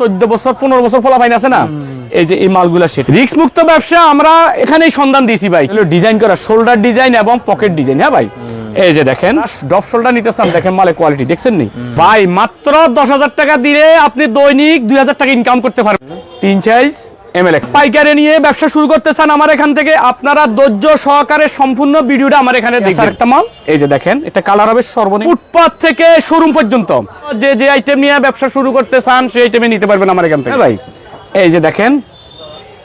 14 বছর 15 বছর ফলাফাইন আছে না, এই যে এই মালগুলা সেট রিস্ক মুক্ত ব্যবসা আমরা এখানেই সন্ধান দিয়েছি ভাই। ডিজাইন করা শোল্ডার ডিজাইন এবং পকেট ডিজাইন। হ্যাঁ ভাই, এই যে দেখেন ডপ শোল্ডার নিতে চান, দেখেন মালের কোয়ালিটি দেখছেন নি ভাই। মাত্র 10,000 টাকা দিলে আপনি দৈনিক 2,000 টাকা ইনকাম করতে পারবেন। 3 সাইজ এমএলএক্স পাইকারি নিয়ে ব্যবসা শুরু করতে চান আমার এখান থেকে, আপনারা ধৈর্য সহকারে সম্পূর্ণ ভিডিওটা আমার এখানে দেখবেন। একটা মাল এই যে দেখেন, এটা কালার হবে সর্বনিম্ন ফুটপাত থেকে শোরুম পর্যন্ত। যে আইটেম নিয়ে ব্যবসা শুরু করতে চান সেই আইটেমে নিতে পারবেন আমার এখান থেকে ভাই। এই যে দেখেন,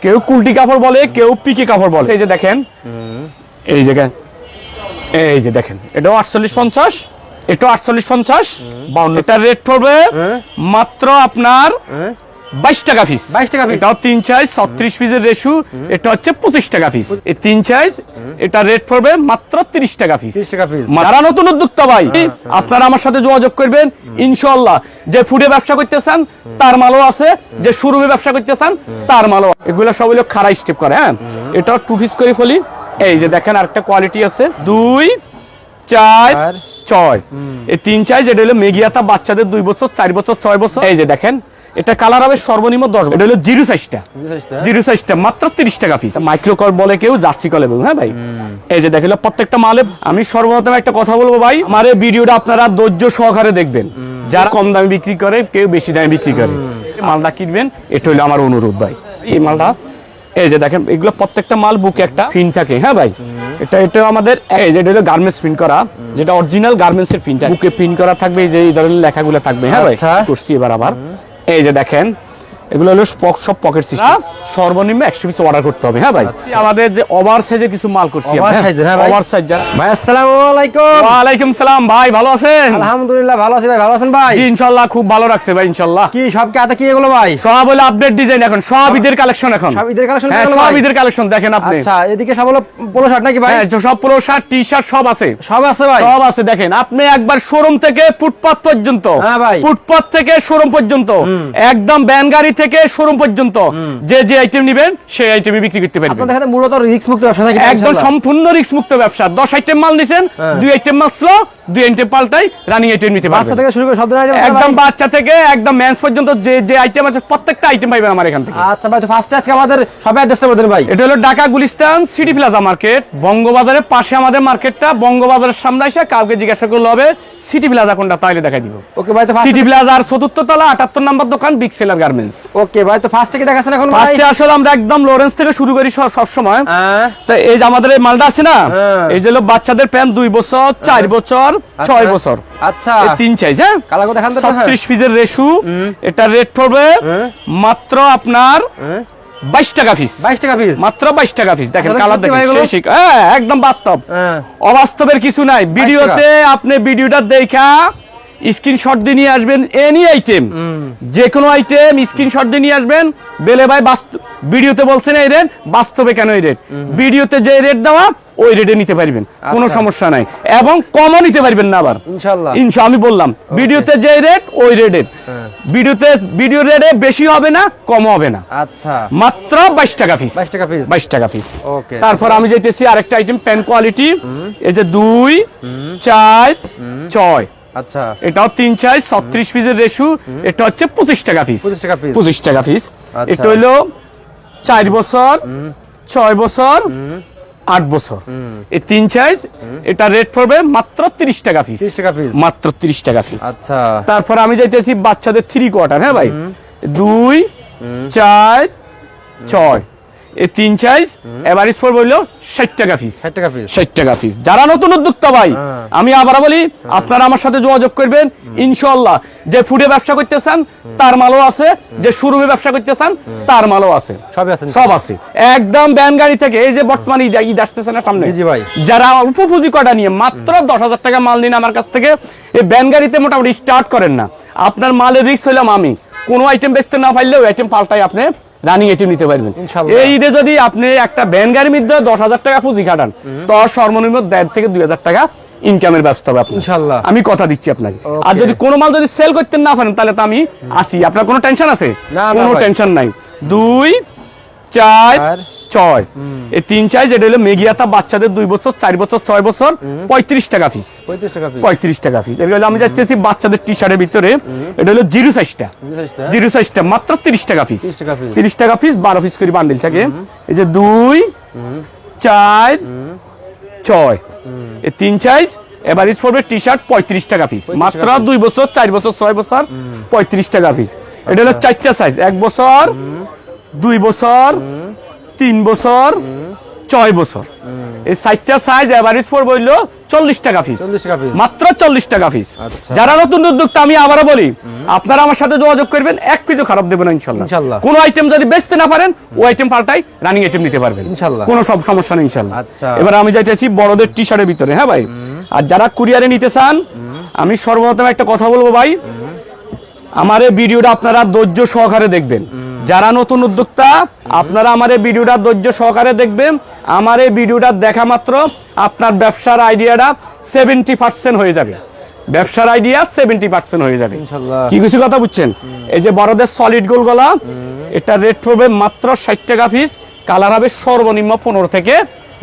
কেউ কুলটি কাপড় বলে, কেউ পিকে কাপড় বলে। এই যে দেখেন, এই জায়গায় এই যে দেখেন, এটাও 48-50, এটাও 48-50 52। এটার রেট পড়বে মাত্র আপনার 22 টাকা পিস। 22 টাকা পিস। এটাও 3 সাইজ 36 পিসের রেশু, এটা হচ্ছে 25 টাকা পিস। এই 3 সাইজ এটা রেট পড়বে মাত্র 30 টাকা পিস। 30 টাকা পিস। যারা নতুন উদ্যোক্তা ভাই, আপনারা আমার সাথে যোগাযোগ করবেন ইনশাআল্লাহ। যে ফুডে ব্যবসা করতে চান তার মালও আছে, যে শোরুমে ব্যবসা করতে চান তার মালও। এগুলো সব হলো খাড়া স্টেপ করে। হ্যাঁ, এটাও 2 পিস করে ফলি। এই যে দেখেন আরেকটা কোয়ালিটি আছে 2 4 6। এই 3 সাইজ। এটা হলো মেগিয়াতা বাচ্চাদের 2 বছর 4 বছর 6 বছর। এই যে দেখেন, এটা কালার হবে সর্বনিম্ন 10। এটা হলো জিরো সাইজটা, জিরো সাইজটা মাত্র 30 টাকা পিস। মাইক্রো কল বলে কেউ, জার্সি কল বলে। হ্যাঁ ভাই, এই যে দেখেন প্রত্যেকটা মালে। আমি সর্বপ্রথম একটা কথা বলবো ভাই, আমার এই ভিডিওটা আপনারা ধৈর্য সহকারে দেখবেন। যারা কম দামে বিক্রি করে, কেউ বেশি দামে বিক্রি করে, মালটা কিনবেন, এটা হলো আমার অনুরোধ ভাই। এই মালটা এই যে দেখেন, এগুলো প্রত্যেকটা মাল বুকে একটা পিন থাকে। হ্যাঁ ভাই, এটা আমাদের এই যে এটা হলো গার্মেন্টস প্রিন্ট করা, যেটা অরিজিনাল গার্মেন্টস এর প্রিন্ট। বুকে প্রিন্ট করা থাকবে, এই যে এই ধরনের লেখাগুলো থাকবে। হ্যাঁ ভাই, করছি এবার আবার। এই যে দেখেন, এগুলো হলো সব পকেট সিস্টেম। সর্বনিম্ন 100 পিস অর্ডার করতে হবে। হ্যাঁ ভাই, আমাদের যে ওভার সাইজে কিছু মাল করছি। ওভার সাইজ ভাই। আসসালামু আলাইকুম। ওয়া আলাইকুম সালাম ভাই, ভালো আছেন? আলহামদুলিল্লাহ ভালো আছি ভাই। ভালো আছেন ভাই? জি ইনশাআল্লাহ খুব ভালো রাখছে ভাই ইনশাআল্লাহ। কি সব কি আতা কি এগুলো ভাই? সব হলো আপডেট ডিজাইন, এখন সব ঈদের কালেকশন। এখন সব ঈদের কালেকশন। হ্যাঁ, সব ঈদের কালেকশন দেখেন আপনি। আচ্ছা, এদিকে সব হলো পোলো শার্ট নাকি ভাই? হ্যাঁ, সব পোলো শার্ট, টি-শার্ট সব আছে। সব আছে ভাই, সব আছে। দেখেন আপনি একবার শোরুম থেকে ফুটপাত পর্যন্ত। হ্যাঁ ভাই, ফুটপাত থেকে শোরুম পর্যন্ত, একদম ভ্যান গাড়ি থেকে শোরুম পর্যন্ত যে আইটেম নেবেন সেই আইটেমই বিক্রি করতে পারবেন। আপনাদের এখানে মূলত রিস্ক মুক্ত ব্যবসা নাকি? একদম সম্পূর্ণ রিস্ক মুক্ত ব্যবসা। 10 আইটেম মাল নিছেন, 2 আইটেম মাল স্লো, 2 আইটেম পাল্টাই রানিং আইটেম নিতে পারবেন। বাচ্চা থেকে শুরু করে সব ধরনের আইটেম, একদম বাচ্চা থেকে একদম মেন্স পর্যন্ত যে আইটেম আছে প্রত্যেকটা আইটেম পাবেন আমার এখান থেকে। আচ্ছা ভাই, তো ফার্স্ট আজকে আমাদের সব অ্যাড্রেসটা বলে দেন ভাই। এটা হলো Dhaka Gulistan City Plaza market, বঙ্গবাজারের পাশে আমাদের মার্কেটটা। বঙ্গবাজারের সামনে এসে কাউকে জিজ্ঞাসা করলে হবে সিটি প্লাজা কোনটা, তাইলে দেখাই দিব। ওকে ভাই, তো সিটি প্লাজার 4th তলা 78 নম্বর দোকান, বিগ সেলার গার্মেন্টস। ওকে ভাই, তো ফার্স্ট থেকে দেখাছেন এখন ভাই? ফার্স্টে আসলে আমরা একদম লরেন্স থেকে শুরু করি সব সময়। তো এই যে আমাদের এই মালটা আছে না, এই যে হলো বাচ্চাদের প্যান্ট 2 বছর 4 বছর 6 বছর। আচ্ছা, এই 3 সাইজ। হ্যাঁ, কালারগুলো দেখান তো। 36 পিসের রেশু। এটা রেট পড়বে মাত্র আপনার 22 টাকা পিস। 22 টাকা পিস, মাত্র 22 টাকা পিস। দেখেন কালার দেখেন, হ্যাঁ একদম বাস্তব, অবাস্তবের কিছু নাই। ভিডিওতে আপনি ভিডিওটা দেখা স্ক্রিনশট দিয়ে নিয়ে আসবেন। এনি আইটেম, যে কোনো আইটেম স্ক্রিনশট দিয়ে নিয়ে আসবেন। বেলে ভাই ভিডিওতে বলছেন এই রেট, বাস্তবে কেন এই রেট? ভিডিওতে যে রেট দেওয়া ওই রেটে নিতে পারবেন, কোনো সমস্যা নাই। এবং কমও নিতে পারবেন না আবার ইনশাআল্লাহ। আমি বললাম ভিডিওতে যে রেট ওই রেটের। ভিডিও রেটে বেশি হবে না, কম হবে না। আচ্ছা, মাত্র 22 টাকা পিস। 22 টাকা পিস, 22 টাকা পিস। ওকে, তারপর আমি যাইতেছি আরেকটা আইটেম, প্যান কোয়ালিটি। এই যে 2 4 6। আচ্ছা, এটাও 3 সাইজ 36 পিসের রেশু। এটা হচ্ছে 25 টাকা পিস। 25 টাকা পিস, 25 টাকা পিস। আচ্ছা। এটা হলো 4 বছর 6 বছর 8 বছর। এই 3 সাইজ। এটা রেট পড়বে মাত্র 30 টাকা পিস। 30 টাকা পিস, মাত্র 30 টাকা পিস। আচ্ছা, তারপর আমি যাইতেছি বাচ্চাদের 3 কোয়ার্টার। হ্যাঁ ভাই, 2 4 6। এই 3 সাইজ। এভারেজ পড়বে হলো 60 টাকা পিস। 60 টাকা পিস, 60 টাকা পিস। যারা নতুন উদ্যোক্তা ভাই, আমি আবার বলি আপনারা আমার সাথে যোগাযোগ করবেন ইনশাআল্লাহ। যে ফুডে ব্যবসা করতে চান তার মালও আছে, যে শোরুমে ব্যবসা করতে চান তার মালও আছে, সব আছে। একদম ভ্যান গাড়ি থেকে। এই যে বর্তমানে ঈদ আসতেছে না সামনে, জি ভাই, যারা অল্প পুঁজি কটা নিয়ে মাত্র 10,000 টাকা মাল নিন আমার কাছ থেকে, এই ভ্যান গাড়িতে মোটামুটি স্টার্ট করেন না। আপনার মালের রিস্ক হইলাম আমি। কোনো আইটেম বেচতে না পারলেও আইটেম পাল্টাই আপনি রানিং আইটেম নিতে পারবেন। এই ঈদে যদি আপনি একটা ভ্যান গাড়ির মধ্যে 10,000 টাকা পুঁজি খাটান, তো সর্বনিম্ন 1.5 থেকে 2,000 টাকা ইনকামের ব্যবস্থা হবে আপনার, ইনশাআল্লাহ। আমি কথা দিচ্ছি আপনাকে। আর যদি কোনো মাল যদি সেল করতে না পারেন তাহলে তো আমি আসি। আপনার কোনো টেনশন আছে? কোনো টেনশন নাই। 2 4 ছয় এই 3 সাইজ। এটা হলো মেগিয়াতা বাচ্চাদের 2 বছর 4 বছর 6 বছর 35 টাকা পিস। 35 টাকা পিস। এটা হলো আমি যাচ্ছি বাচ্চাদের টি শার্টের ভিতরে, এটা হলো জিরো সাইজটা, জিরো সাইজটা মাত্র 30 টাকা পিস। 30 টাকা পিস, 12 পিস করে বান্ডিল থাকে। এই যে 2 4 6 এই 3 সাইজ। এভারেজ পড়বে টি শার্ট 35 টাকা পিস, মাত্র 2 বছর 4 বছর 6 বছর 35 টাকা পিস। এটা হলো 4টা সাইজ, 1 বছর 2 বছর 3 বছর 6 বছর। এই 4টা সাইজ এভারেজ পড়বে হইলো 40 টাকা পিস, মাত্র 40 টাকা পিস। যারা নতুন উদ্যোক্তা, আমি আবারও বলি, আপনারা আমার সাথে যোগাযোগ করবেন, এক পিসও খারাপ দেবেন না ইনশাআল্লাহ। কোন আইটেম যদি বেচতে না পারেন, ওই আইটেম পাল্টাই রানিং আইটেম নিতে পারবেন ইনশাআল্লাহ, কোনো সব সমস্যা নেই ইনশাআল্লাহ। এবার আমি যাইতেছি বড়দের টি শার্টের ভিতরে। হ্যাঁ ভাই, আর যারা কুরিয়ারে নিতে চান, আমি সর্বপ্রথম একটা কথা বলবো ভাই, আমার এই ভিডিওটা আপনারা ধৈর্য সহকারে দেখবেন। যারা নতুন উদ্যোক্তা, আপনারা আমার এই ভিডিওটা ধৈর্য সহকারে দেখবেন। আমার এই ভিডিওটা দেখা মাত্র আপনার ব্যবসার আইডিয়াটা 70% হয়ে যাবে, ব্যবসার আইডিয়া 70% হয়ে যাবে কি কিছু কথা বুঝছেন? এই যে বড়দের সলিড গোল গলা, এটা রেট পড়বে মাত্র 60 টাকা পিস। কালার হবে সর্বনিম্ন 15 থেকে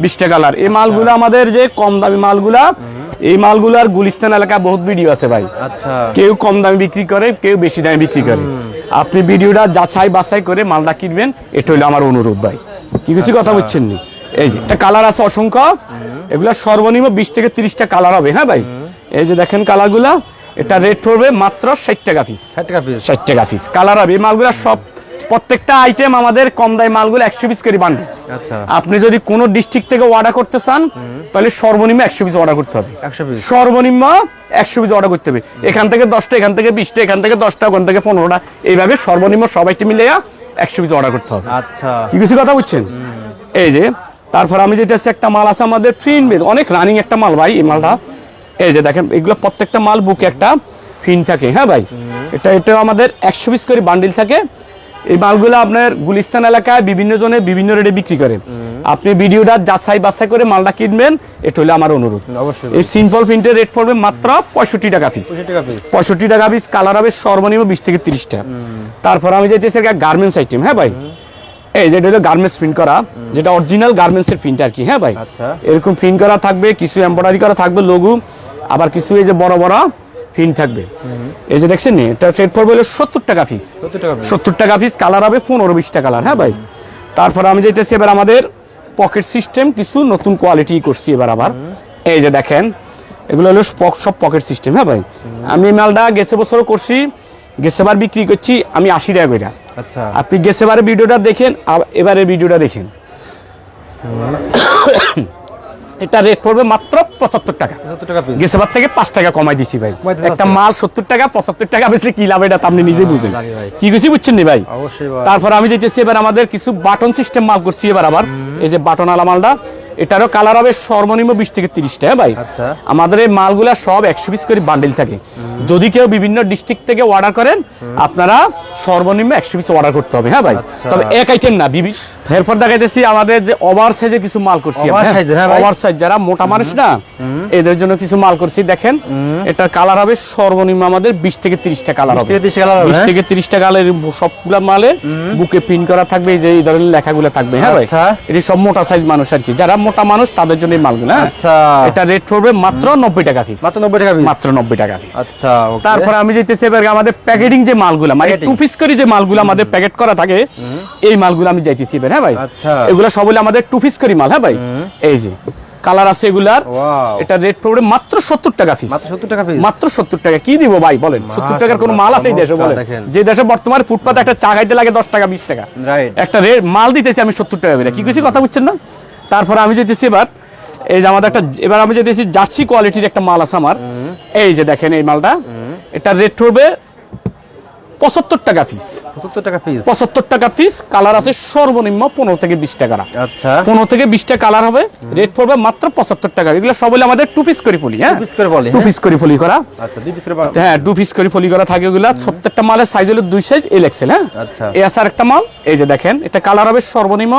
20টা কালার। এই মালগুলো আমাদের যে কম দামি মালগুলা, এই মালগুলার গুলিস্তান এলাকায় বহুত ভিডিও আছে ভাই। কেউ কম দামে বিক্রি করে, কেউ বেশি দামে বিক্রি করে। আপনি ভিডিওটা যাচাই বাছাই করে মালটা কিনবেন, এটা হলো আমার অনুরোধ ভাই। কি কিছু কথা বুঝছেন নি? এই যে একটা কালার আছে অসংখ্য, এগুলা সর্বনিম্ন 20 থেকে 30টা কালার হবে। হ্যাঁ ভাই, এই যে দেখেন কালারগুলা, এটা রেট পড়বে মাত্র 60 টাকা পিস। 60 টাকা পিস কালার হবে। এই মালগুলা সব প্রত্যেকটা আইটেম আমাদের কম দামি মালগুলো 100 পিস করে বান্ডিল। আপনি যদি কোনো ডিস্ট্রিক্ট থেকে অর্ডার করতে চান, তাহলে সর্বনিম্ন 100 পিস অর্ডার করতে হবে, সর্বনিম্ন 100 পিস অর্ডার করতে হবে। এখান থেকে 10টা, এখান থেকে 20টা, এখান থেকে 10টা, ওখান থেকে 15টা, এইভাবে সর্বনিম্ন সব আইটেম মিলে 100 পিস অর্ডার করতে হবে। কি কিছু কথা বুঝছেন? এই যে তারপর আমি যেটা একটা মাল আছে আমাদের ফিন বেজ, অনেক রানিং একটা মাল ভাই। এই মালটা এই যে দেখেন, এগুলো প্রত্যেকটা মাল বুকে একটা ফিন থাকে। হ্যাঁ ভাই, এটা আমাদের 100 পিস করে বান্ডিল থাকে। এই মালগুলো আপনার গুলিস্তান এলাকায় বিভিন্ন জনে বিভিন্ন রেটে বিক্রি করে। আপনি ভিডিওটা যাচাই বাছাই করে মালটা কিনবেন, এটা হলো আমার অনুরোধ। এই সিম্পল প্রিন্টের রেট পড়বে মাত্র 65 টাকা পিস। 65 টাকা পিস। কালার হবে সর্বনিম্ন 20 থেকে 30টা। তারপর আমি যাইতেছি গার্মেন্টস আইটেম। হ্যাঁ ভাই, এই যেটা হলো গার্মেন্টস প্রিন্ট করা, যেটা অরিজিনাল গার্মেন্টস এর প্রিন্ট আর কি। হ্যাঁ ভাই, এরকম প্রিন্ট করা থাকবে, কিছু এমব্রয়ডারি করা থাকবে লোগো, আবার কিছু এই যে বড় বড় প্রিন্ট থাকবে। এই যে দেখছেন নি, এটা রেট পড়বে হলো 70 টাকা পিস। 70 টাকা পিস। কালার হবে 15-20টা কালার। হ্যাঁ ভাই, তারপর আমি যাইতেছি এবার আমাদের পকেট সিস্টেম, কিছু নতুন কোয়ালিটি করছি এবার আবার। এই যে দেখেন, এগুলো হলো সব পকেট সিস্টেম। হ্যাঁ ভাই, আমি মালটা গেছে বছর করছি, গেছেবার বিক্রি করছি আমি 80 টাকা করে। আপনি গেছেবারের ভিডিওটা দেখেন, এবারে ভিডিওটা দেখেন, এটা রেট পড়বে মাত্র 75 টাকা। গেছেবার থেকে 5 টাকা কমাই দিছি ভাই। একটা মাল 70 টাকা 75 টাকা বেচলে কি লাভ, এটা আপনি নিজেই বুঝেন। কি কিছু বুঝছেন নি ভাই? তারপর আমি যেতেছি এবার আমাদের কিছু বাটন সিস্টেম মাল করছি এবার আবার। এই যে বাটন আলা মালটা, এটারও কালার হবে সর্বনিম্ন 20 থেকে 30টা। হ্যাঁ ভাই, আমাদের এই মালগুলা সব 100 পিস করে বান্ডিল থাকে। যদি কেউ বিভিন্ন ডিস্ট্রিক্ট থেকে অর্ডার করেন, আপনারা সর্বনিম্ন 100 পিস অর্ডার করতে হবে। হ্যাঁ ভাই, তবে এক আইটেম না, এরপর দেখাইতেছি আমাদের যে ওভার সাইজের কিছু মাল করছি। ওভার সাইজ যারা মোটা মানুষ না, এদের জন্য কিছু মাল করছি। দেখেন, এটার কালার হবে সর্বনিম্ন আমাদের 20 থেকে 30টা কালার হবে। 20 থেকে 30টা কালার সবগুলা মালে বুকে প্রিন্ট করা থাকবে, এই যে এই ধরনের লেখাগুলো থাকবে। হ্যাঁ ভাই, এটি সব মোটা সাইজ মানুষ আর কি, যারা মোটা মানুষ তাদের জন্য এই মালগুলো। এটা রেট পড়বে মাত্র 90 টাকা পিস। মাত্র 90 টাকা পিস। তারপর আমি যেতেছি এবার আমাদের প্যাকেটিং যে মালগুলো, মানে 2 পিস করে যে মালগুলো আমাদের প্যাকেট করা থাকে, এই মালগুলো আমি যাইতেছি এবার। হ্যাঁ ভাই, এগুলো সব হলো আমাদের 2 পিস করে মাল। হ্যাঁ ভাই, এই যে কালার আছে এগুলার, এটা রেট পড়বে মাত্র 70 টাকা পিস। মাত্র 70 টাকা। কি দিব ভাই বলেন? 70 টাকার কোন মাল আছে এই দেশে বলেন? যে দেশে বর্তমানে ফুটপাতে একটা চা খাইতে লাগে 10 টাকা 20 টাকা, একটা মাল দিতেছি আমি 70 টাকা করে। কি কিছু কথা বুঝছেন না? তারপর আমি যেতেছি এবার, এই যে আমাদের একটা, এবার আমি যেতেছি জার্সি কোয়ালিটির একটা মাল আছে আমার। এই যে দেখেন এই মালটা, এটা রেট পড়বে 75 টাকা পিস। 75 টাকা পিস। কালার আছে সর্বনিম্ন 15 থেকে 20টা কালার। 15 থেকে 20টা কালার হবে। রেট পড়বে মাত্র 75 টাকা। এগুলো সব হলো আমাদের 2 পিস করে ফলি। হ্যাঁ, 2 পিস করে ফলি করা। হ্যাঁ, 2 পিস করে ফলি করা থাকে এগুলা। প্রত্যেকটা মালের সাইজ হলো 2 সাইজ এল এক্সেল। হ্যাঁ, এই আছে একটা মাল। এই যে দেখেন, এটা কালার হবে সর্বনিম্ন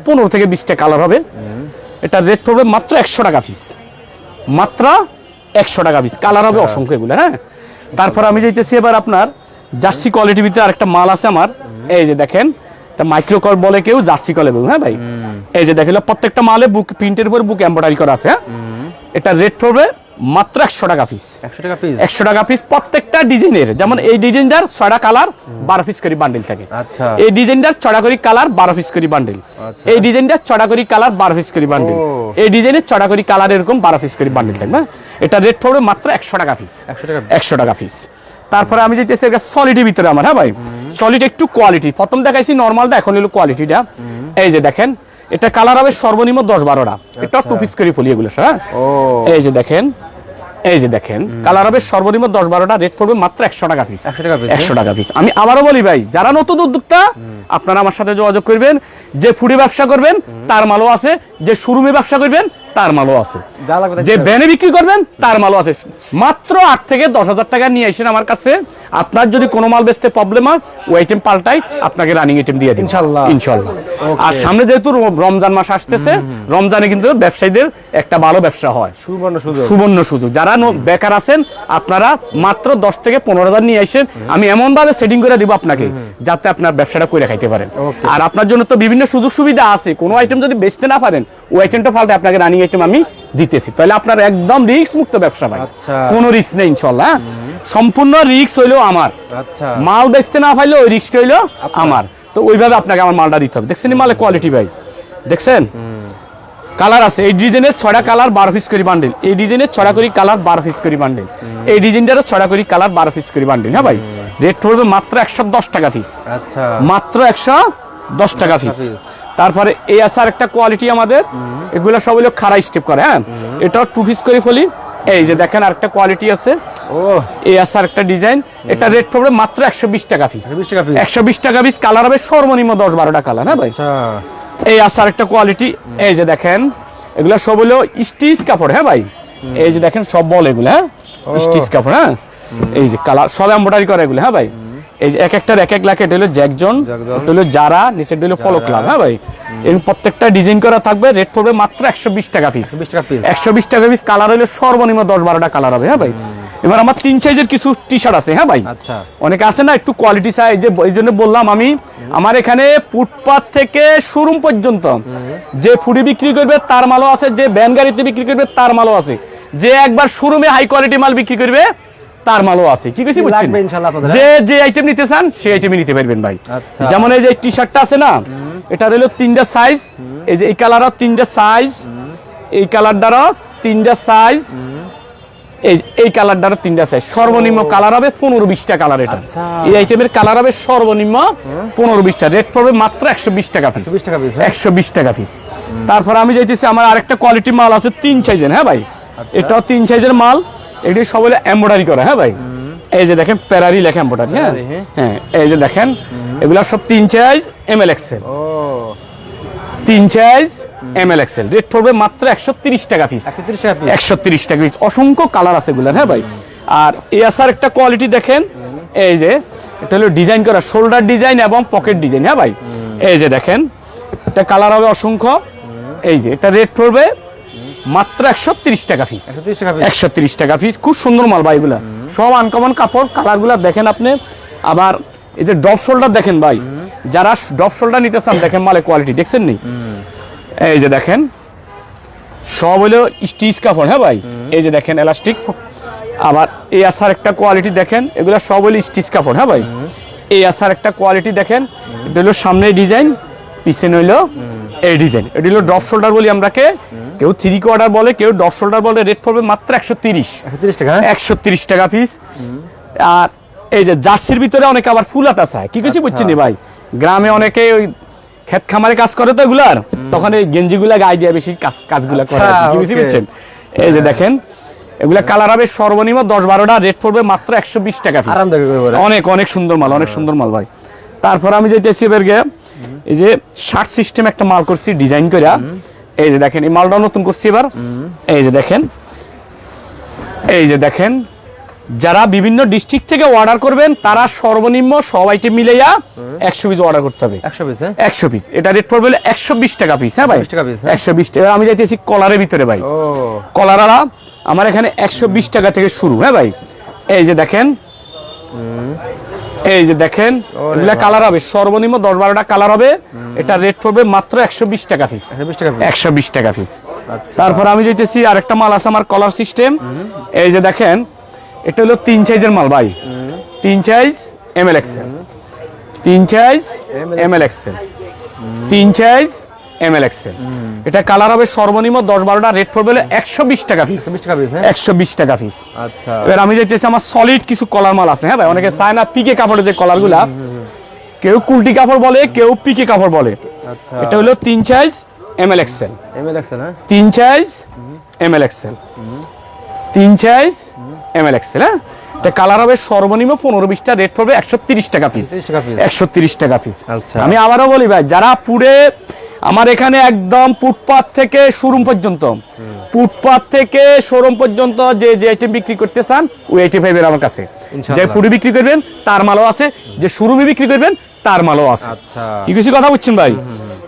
15 থেকে 20টা কালার হবে। এটা রেট পড়বে মাত্র 100 টাকা পিস। মাত্র 100 টাকা পিস। কালার হবে অসংখ্য এগুলো। হ্যাঁ, তারপর আমি যাইতেছি এবার আপনার জার্সি কোয়ালিটির ভিতরে আরেকটা মাল আছে আমার। এই যে দেখেন, এটা মাইক্রো কল বলে কেউ, জার্সি কল বলে। হ্যাঁ ভাই, এই যে দেখেন প্রত্যেকটা মালে বুক প্রিন্টের উপর বুক এমব্রয়ডারি করা আছে। হ্যাঁ, এটা রেট পড়বে মাত্র 100 টাকা পিস। 100 টাকা পিস, 100 টাকা পিস প্রত্যেকটা ডিজাইনের। যেমন এই ডিজাইনটার 6টা কালার 12 পিস করে বান্ডেল থাকে। আচ্ছা, এই ডিজাইনটার 6টা করে কালার 12 পিস করে বান্ডেল। আচ্ছা। এই ডিজাইনটার 6টা করে কালার 12 পিস করে বান্ডেল। ও। এই ডিজাইনের 6টা করে কালার এরকম 12 পিস করে বান্ডেল থাকবে। এটা রেট পড়বে মাত্র 100 টাকা পিস। 100 টাকা 100 টাকা পিস। তারপরে আমি যেতেছি এটা সলিডের ভিতরে আমার। হ্যাঁ ভাই, সলিড একটু কোয়ালিটি, প্রথম দেখাইছি নরমালটা, এখন হলো কোয়ালিটিটা। এই যে দেখেন এটা কালার হবে সর্বনিম্ন 10-12টা। এটা 2 পিস করে ফলি এগুলো। হ্যাঁ, ও এই যে দেখেন, এই যে দেখেন কালার হবে সর্বনিম্ন 10-12টা। রেট পড়বে মাত্র 100 টাকা পিস। 100 টাকা পিস, 100 টাকা পিস। আমি আবারও বলি ভাই, যারা নতুন উদ্যোক্তা আপনারা আমার সাথে যোগাযোগ করবেন। যে ফুডে ব্যবসা করবেন তার মালও আছে, যে শোরুমে ব্যবসা করবেন তার মালও আছে, যা লাগবে যে ব্যানে বিক্রি করবেন তার মালও আছে। মাত্র 8 থেকে 10,000 টাকা নিয়ে আসেন আমার কাছে। আপনার যদি কোনো মাল বেচতে প্রবলেম হয় ওই আইটেম পাল্টাই আপনাকে রানিং আইটেম দিয়ে দিন ইনশাআল্লাহ। ইনশাআল্লাহ। আর সামনে যেহেতু রমজান মাস আসতেছে, রমজানে কিন্তু ব্যবসায়ীদের একটা ভালো ব্যবসা হয়, সুবর্ণ সুযোগ। সুবর্ণ সুযোগ। যারা বেকার আছেন আপনারা মাত্র 10 থেকে 15,000 নিয়ে আসেন। আমি এমন ভাবে সেটিং করে দিব আপনাকে যাতে আপনার ব্যবসাটা করে খাইতে পারেন। Okay. আর আপনার জন্য তো বিভিন্ন সুযোগ সুবিধা আছে। কোনো আইটেম যদি বেচতে না পারেন ওই আইটেমটা ফালতে আপনাকে রানিং আইটেম আমি দিতেছি। তাহলে আপনার একদম রিস্ক মুক্ত ব্যবসা ভাই। আচ্ছা। কোনো রিস্ক নেই ইনশাআল্লাহ। সম্পূর্ণ রিস্ক হইলো আমার। আচ্ছা, মাল বেচতে না পাইলে ওই রিস্কটা হইলো আমার। তো ওইভাবে আপনাকে আমার মালটা দিতে হবে। দেখছেন মালের কোয়ালিটি ভাই, দেখছেন কালার আছে। এই ডিজাইনের 6টা কালার 12 পিস করে বান্ডেল। এই ডিজাইনের 6টা করে কালার 12 পিস করে বান্ডেল। এই ডিজাইনটারও 6টা করে কালার 12 পিস করে বান্ডেল। হ্যাঁ ভাই, রেট পড়বে মাত্র 110 টাকা পিস। আচ্ছা, মাত্র 110 টাকা পিস। তারপরে এই আসার একটা কোয়ালিটি আমাদের, এগুলো সব হলো খাড়া স্টেপ করে। হ্যাঁ, এটাও 2 পিস করে ফলি। এই যে দেখেন আরেকটা কোয়ালিটি আছে, ও এই আসার একটা ডিজাইন। এটা রেট পড়বে মাত্র 120 টাকা পিস। 120 টাকা পিস। 120 টাকা পিস। কালার হবে সর্বনিম্ন 10-12টা কালার। হ্যাঁ ভাই, আচ্ছা, এই আসার একটা কোয়ালিটি। এই যে দেখেন এগুলা সব হলো স্টিচ কাপড়। হ্যাঁ ভাই, এই যে দেখেন সব বল এগুলো। হ্যাঁ, স্টিচ কাপড়। হ্যাঁ, এই যে কালার সব এমব্রয়ডারি করে এগুলো। হ্যাঁ ভাই, এই যে এক একটার এক এক লাখ। এটা হলো জ্যাকজন, এটা হলো যারা, নিচে হলো পলো ক্লাব। হ্যাঁ ভাই, এর প্রত্যেকটা ডিজাইন করা থাকবে। রেট পড়বে মাত্র 120 টাকা পিস। 120 টাকা পিস। 120 টাকা পিস। কালার হলো সর্বনিম্ন 10-12টা কালার হবে। হ্যাঁ ভাই, এবার আমার 3 সাইজের কিছু টি শার্ট আছে। হ্যাঁ ভাই, আচ্ছা, অনেকে আছে না একটু কোয়ালিটি সাইজ, যে এই জন্য বললাম আমি আমার এখানে ফুটপাত থেকে শোরুম পর্যন্ত যে ফুডি বিক্রি করবে তার মালও আছে, যে ভ্যান গাড়িতে বিক্রি করবে তার মালও আছে, যে একবার শোরুমে হাই কোয়ালিটি মাল বিক্রি করবে তার মালও আছে। কি কিছু বুঝছেন? লাগবে ইনশাআল্লাহ আপনাদের। যে যে আইটেম নিতে চান সেই আইটেমই নিতে পারবেন ভাই। আচ্ছা। যেমন এই যে টি শার্টটা আছে না, এটা হলো 3টা সাইজ। এই যে এই কালারও 3টা সাইজ, এই কালারটারও 3টা সাইজ, এই কালারটারও 3টা সাইজ। সর্বনিম্ন কালার হবে 15-20টা কালার। এটা আচ্ছা। এই আইটেমের কালার হবে সর্বনিম্ন 15-20টা। রেট পড়বে মাত্র 120 টাকা পিস। 120 টাকা পিস। 120 টাকা পিস। তারপর আমি যাইতেছি আমার আরেকটা কোয়ালিটি মাল আছে 3 সাইজের। হ্যাঁ ভাই, এটাও 3 সাইজের মাল। এটি সব হলো এমব্রয়ডারি করা। হ্যাঁ ভাই, এই যে দেখেন প্যারারি লেখা এমব্রয়ডারি। হ্যাঁ, হ্যাঁ, এই যে দেখেন এগুলা সব 3 সাইজ ML XL। ও 3 সাইজ ML XL। রেট পড়বে মাত্র 130 টাকা পিস। 130 টাকা পিস। 130 টাকা পিস। অসংখ্য কালার আছে এগুলার। হ্যাঁ ভাই, আর এই আসার একটা কোয়ালিটি দেখেন। এই যে এটা হলো ডিজাইন করা, শোল্ডার ডিজাইন এবং পকেট ডিজাইন। হ্যাঁ ভাই, এই যে দেখেন এটা কালার হবে অসংখ্য। এই যে এটা রেট পড়বে মাত্র 130 টাকা পিস। 130 টাকা পিস। 130 টাকা পিস। খুব সুন্দর মাল ভাই, এগুলা সব আনকমন কাপড়। কালারগুলা দেখেন আপনি। আবার এই যে ডপ শোল্ডার দেখেন ভাই, যারা ডপ শোল্ডার নিতে চান দেখেন মালের কোয়ালিটি দেখছেন নি। এই যে দেখেন সব হলো স্টিচ কাপড়। হ্যাঁ ভাই, এই যে দেখেন এলাস্টিক। আবার এই আসার একটা কোয়ালিটি দেখেন, এগুলা সব হলো স্টিচ কাপড়। হ্যাঁ ভাই, এই আসার একটা কোয়ালিটি দেখেন। এটা হলো সামনে ডিজাইন, পিছনে হইলো এই ডিজাইন। এটা হলো ড্রপ শোল্ডার বলি আমরাকে। কেউ 3 কোয়ার্টার বলে, কেউ ড্রপ শোল্ডার বলে। রেট পড়বে মাত্র 130 টাকা। 130 টাকা পিস। আর এই যে জার্সির ভিতরে অনেকে আবার ফুল হাতা চায়। কি কিছু বুঝছেন ভাই, গ্রামে অনেকে ওই ক্ষেত খামারে কাজ করে তো এগুলার, তখন এই গেঞ্জিগুলা গায়ে দিয়ে বেশি কাজগুলা করে। কি কিছু বুঝছেন? এই যে দেখেন এগুলা কালার হবে সর্বনিম্ন 10-12টা। রেট পড়বে মাত্র 120 টাকা পিস। অনেক অনেক সুন্দর মাল, অনেক সুন্দর মাল ভাই। তারপর আমি যাইতেছি এবার গিয়ে এই যে শার্ট সিস্টেম একটা মাল করছি ডিজাইন করে। এই যে দেখেন এই মালটা নতুন করছি এবার। এই যে দেখেন, এই যে দেখেন যারা বিভিন্ন ডিস্ট্রিক্ট থেকে অর্ডার করবেন তারা সর্বনিম্ন সব আইটেম মিলাইয়া 100 পিস অর্ডার করতে হবে। 100 পিস। 100 পিস। এটা রেট পড়বে 120 টাকা পিস। হ্যাঁ ভাই, 120 টাকা পিস। 120 টাকা। আমি যাইতেছি কলারের ভিতরে ভাই। ও কলাররা আমার এখানে 120 টাকা থেকে শুরু। হ্যাঁ ভাই, এই যে দেখেন এই যে দেখেন এগুলা কালার হবে সর্বনিম্ন 10-12টা কালার হবে। এটা রেট পড়বে মাত্র 120 টাকা পিস। 120 টাকা পিস। তারপর আমি যাইতেছি আরেকটা মাল আছে আমার কলার সিস্টেম। এই যে দেখেন এটা হলো 3 সাইজের মাল ভাই। 3 size M L XL, 3 size M L XL, 3 size M L XL. এটা কালার হবে সর্বনিম্ন 10-12টা রেট পড়বে 120 টাকা পিস। 120 টাকা পিস। আচ্ছা এবার আমি যাইতেছি আমার সলিড কিছু কলার মাল আছে। হ্যাঁ ভাই, অনেকে চায় না পিকে কাপড়ের যে কলারগুলা, কেউ কুলটি কাপড় বলে, কেউ পিকে কাপড় বলে। আচ্ছা এটা হলো 3 size M L XL, M L XL. হ্যাঁ 3 size M L XL, 3 size M L XL. হ্যাঁ, এটা কালার হবে সর্বনিম্ন 15-20টা রেট পড়বে 130 টাকা পিস। 130 টাকা পিস। আচ্ছা। আমি আবারও বলি ভাই, যারা পুরে আমার এখানে একদম ফুটপাত থেকে শোরুম পর্যন্ত, ফুটপাত থেকে শোরুম পর্যন্ত যে যে আইটেম বিক্রি করতে চান ওই আইটেম পাইবেন আমার কাছে। যে পুরি বিক্রি করবেন তার মালও আছে, যে শোরুমে বিক্রি করবেন তার মালও আছে। আচ্ছা কি কিছু কথা বুঝছেন ভাই?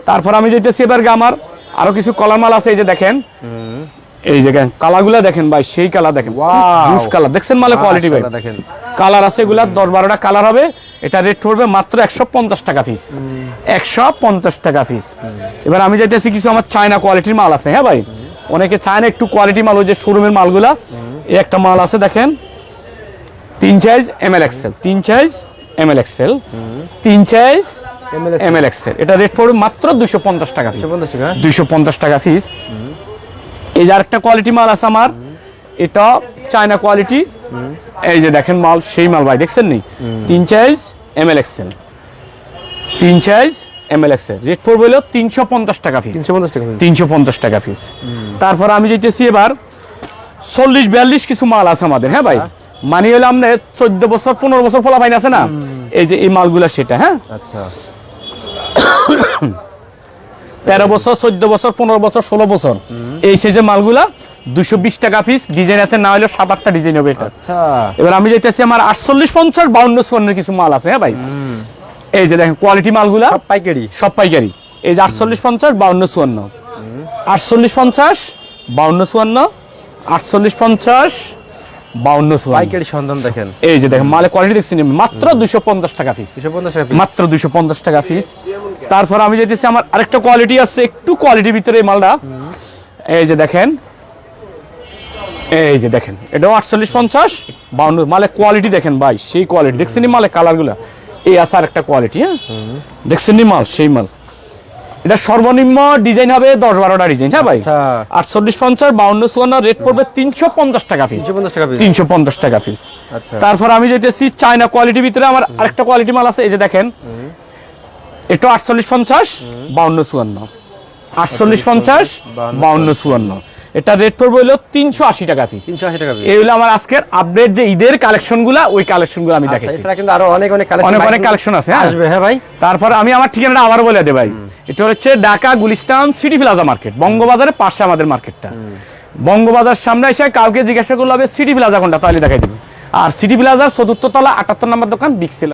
তারপর আমি যেতেছি এবার আমার আরো কিছু কলার মাল আছে। এই যে দেখেন, এই যে কালারগুলা দেখেন ভাই, সেই কালার দেখেন, জুস কালার দেখছেন, মালের কোয়ালিটি ভাই। দেখেন কালার আছে এগুলা 10-12টা কালার হবে। এটা রেট পড়বে মাত্র 150 টাকা পিস। 150 টাকা পিস। এবার আমি যাইতেছি কিছু আমার চায়না কোয়ালিটির মাল আছে। হ্যাঁ ভাই, অনেকে চায় না একটু কোয়ালিটি মাল, ওই যে শোরুমের মালগুলা। এই একটা মাল আছে দেখেন, 3 size M L XL, 3 size M L XL, 3 size M L XL. এটা রেট পড়বে মাত্র 250 টাকা পিস। 250 টাকা পিস। এই যে আরেকটা কোয়ালিটি মাল আছে আমার, এটা চায়না কোয়ালিটি। এই যে দেখেন মাল, সেই মাল ভাই, দেখছেন নি? 3 size M L XL, 3 size M L XL. Rate পড়বে হলো 350 টাকা পিস। 350 টাকা পিস। তারপর আমি যেতেছি এবার 40-42 কিছু মাল আছে আমাদের। হ্যাঁ ভাই, মানে হলো আমরা 14 বছর 15 বছর ফলা পাইন আছে না, এই যে এই মালগুলা সেটা। হ্যাঁ, আচ্ছা 13 বছর 14 বছর 15 বছর 16 বছর এই সাইজের মালগুলা 220 টাকা পিস। ডিজাইন আছে না হলে 7-8টা ডিজাইন হবে এটা। আচ্ছা এবার আমি যাইতেছি আমার 48, 50, 52, 54 কিছু মাল আছে। হ্যাঁ ভাই, এই যে দেখেন কোয়ালিটি মালগুলা সব পাইকারি, সব পাইকারি। এই যে 48, 50, 52, 54, 48, 50, 52, 54, 48, 50, 52, 54 পাইকারি সন্ধান দেখেন। এই যে দেখেন মালের কোয়ালিটি দেখছেন, মাত্র 250 টাকা পিস। 250 টাকা পিস। মাত্র 250 টাকা পিস। তারপর আমি যেতেছি আমার আরেকটা কোয়ালিটি আছে, একটু কোয়ালিটির ভিতরে এই মালটা। এই যে দেখেন, এই যে দেখেন, এটাও 48, 50, 52 মালের কোয়ালিটি দেখেন ভাই, সেই কোয়ালিটি দেখছেন নি মালের কালারগুলো। এই আছে আরেকটা কোয়ালিটি। হ্যাঁ, দেখছেন নি মাল, সেই মাল। এটা সর্বনিম্ন ডিজাইন হবে 10-12টা ডিজাইন। হ্যাঁ ভাই, 48, 50, 52, 54 রেট পড়বে 350 টাকা পিস। 350 টাকা পিস। আচ্ছা তারপর আমি যেতেছি চায়না কোয়ালিটির ভিতরে আমার আরেকটা কোয়ালিটি মাল আছে। এই যে দেখেন, এটা 48, 50, 52, 54, 48, 50, 52, 54। এটা রেট পড়বে হলো 380 টাকা পিস। 380 টাকা পিস। এই হলো আমার আজকের আপডেট যে ঈদের কালেকশনগুলো, ওই কালেকশনগুলো আমি দেখাইছি। এছাড়া কিন্তু আরো অনেক অনেক অনেক কালেকশন আছে। হ্যাঁ আসবে। হ্যাঁ ভাই, তারপর আমি আমার ঠিকানাটা আবার বলে দেই ভাই। এটা হচ্ছে Dhaka Gulistan City Plaza market, বঙ্গবাজারের পাশে আমাদের মার্কেটটা। বঙ্গবাজার সামনে এসে কাউকে জিজ্ঞাসা করলে হবে সিটি প্লাজা কোনটা, তাহলে দেখাই দেবে। আর সিটি প্লাজার 4র্থ তলা 78 নম্বর দোকান, বিগ সেল।